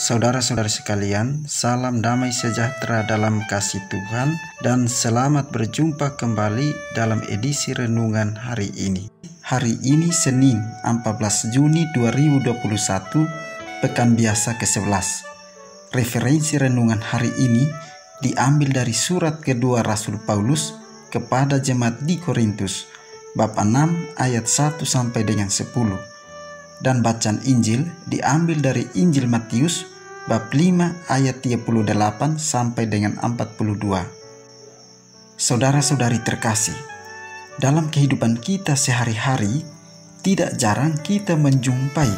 Saudara-saudara sekalian, salam damai sejahtera dalam kasih Tuhan dan selamat berjumpa kembali dalam edisi renungan hari ini. Hari ini Senin 14 Juni 2021, Pekan Biasa ke-11. Referensi renungan hari ini diambil dari surat kedua Rasul Paulus kepada jemaat di Korintus, bab 6 ayat 1 sampai dengan 10. Dan bacaan Injil diambil dari Injil Matius bab 5 ayat 38 sampai dengan 42. Saudara-saudari terkasih, dalam kehidupan kita sehari-hari tidak jarang kita menjumpai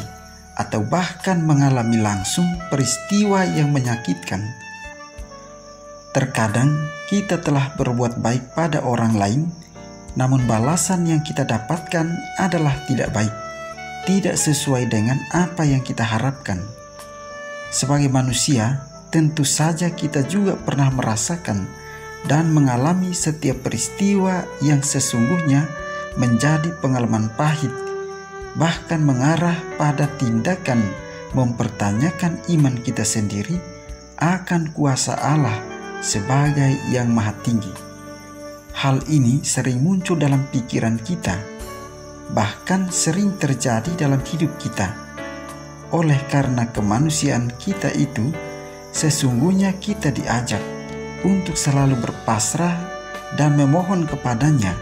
atau bahkan mengalami langsung peristiwa yang menyakitkan. Terkadang kita telah berbuat baik pada orang lain, namun balasan yang kita dapatkan adalah tidak baik, tidak sesuai dengan apa yang kita harapkan. Sebagai manusia, tentu saja kita juga pernah merasakan dan mengalami setiap peristiwa yang sesungguhnya menjadi pengalaman pahit, bahkan mengarah pada tindakan mempertanyakan iman kita sendiri akan kuasa Allah sebagai yang maha tinggi. Hal ini sering muncul dalam pikiran kita, bahkan sering terjadi dalam hidup kita. Oleh karena kemanusiaan kita itu, sesungguhnya kita diajak untuk selalu berpasrah dan memohon kepadanya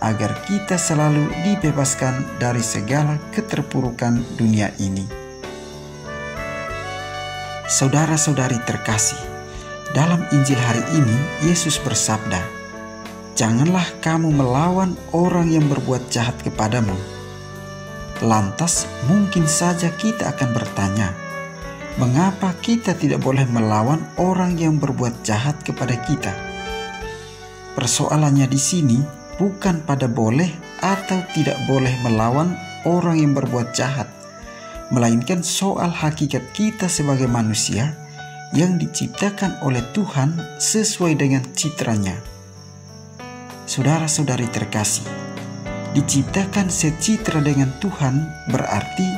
agar kita selalu dibebaskan dari segala keterpurukan dunia ini. Saudara-saudari terkasih, dalam Injil hari ini Yesus bersabda, "Janganlah kamu melawan orang yang berbuat jahat kepadamu." Lantas mungkin saja kita akan bertanya, mengapa kita tidak boleh melawan orang yang berbuat jahat kepada kita? Persoalannya di sini bukan pada boleh atau tidak boleh melawan orang yang berbuat jahat, melainkan soal hakikat kita sebagai manusia yang diciptakan oleh Tuhan sesuai dengan citranya. Saudara-saudari terkasih, diciptakan secitra dengan Tuhan berarti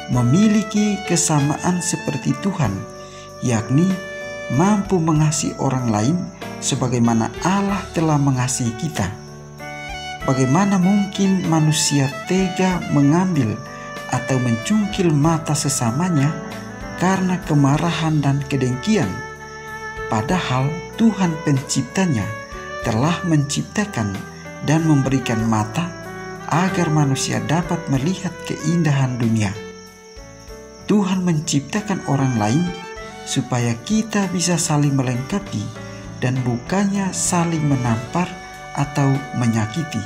memiliki kesamaan seperti Tuhan, yakni mampu mengasihi orang lain sebagaimana Allah telah mengasihi kita. Bagaimana mungkin manusia tega mengambil atau mencungkil mata sesamanya karena kemarahan dan kedengkian, padahal Tuhan penciptanya telah menciptakan dan memberikan mata agar manusia dapat melihat keindahan dunia. Tuhan menciptakan orang lain supaya kita bisa saling melengkapi dan bukannya saling menampar atau menyakiti.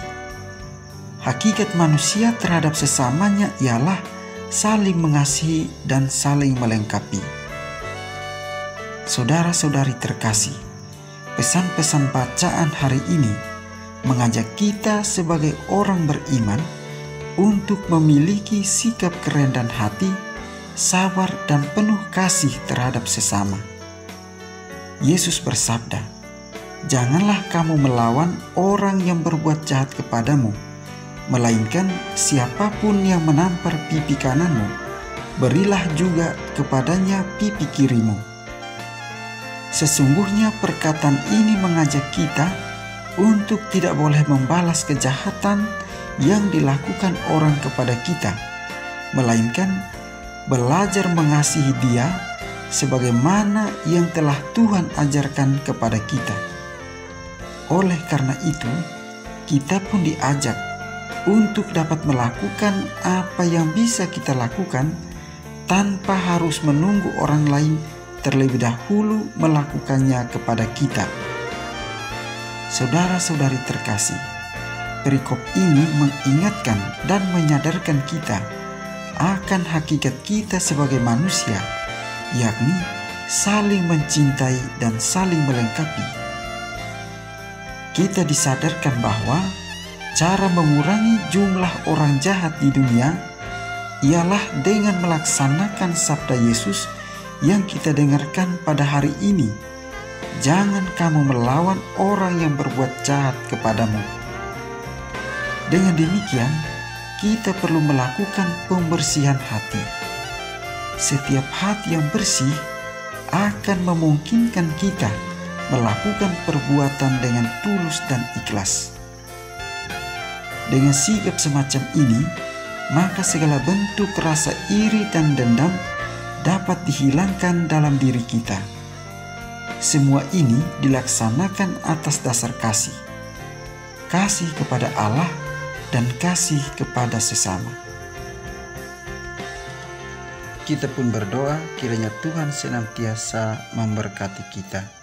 Hakikat manusia terhadap sesamanya ialah saling mengasihi dan saling melengkapi. Saudara-saudari terkasih, pesan-pesan bacaan hari ini mengajak kita sebagai orang beriman untuk memiliki sikap kerendahan hati, sabar dan penuh kasih terhadap sesama. Yesus bersabda, "Janganlah kamu melawan orang yang berbuat jahat kepadamu, melainkan siapapun yang menampar pipi kananmu, berilah juga kepadanya pipi kirimu." Sesungguhnya perkataan ini mengajak kita untuk tidak boleh membalas kejahatan yang dilakukan orang kepada kita, melainkan belajar mengasihi dia sebagaimana yang telah Tuhan ajarkan kepada kita. Oleh karena itu, kita pun diajak untuk dapat melakukan apa yang bisa kita lakukan tanpa harus menunggu orang lain terlebih dahulu melakukannya kepada kita. Saudara-saudari terkasih, perikop ini mengingatkan dan menyadarkan kita akan hakikat kita sebagai manusia, yakni saling mencintai dan saling melengkapi. Kita disadarkan bahwa cara mengurangi jumlah orang jahat di dunia ialah dengan melaksanakan sabda Yesus yang kita dengarkan pada hari ini, "Jangan kamu melawan orang yang berbuat jahat kepadamu." Dengan demikian, kita perlu melakukan pembersihan hati. Setiap hati yang bersih akan memungkinkan kita melakukan perbuatan dengan tulus dan ikhlas. Dengan sikap semacam ini, maka segala bentuk rasa iri dan dendam dapat dihilangkan dalam diri kita. Semua ini dilaksanakan atas dasar kasih. Kasih kepada Allah dan kasih kepada sesama. Kita pun berdoa kiranya Tuhan senantiasa memberkati kita.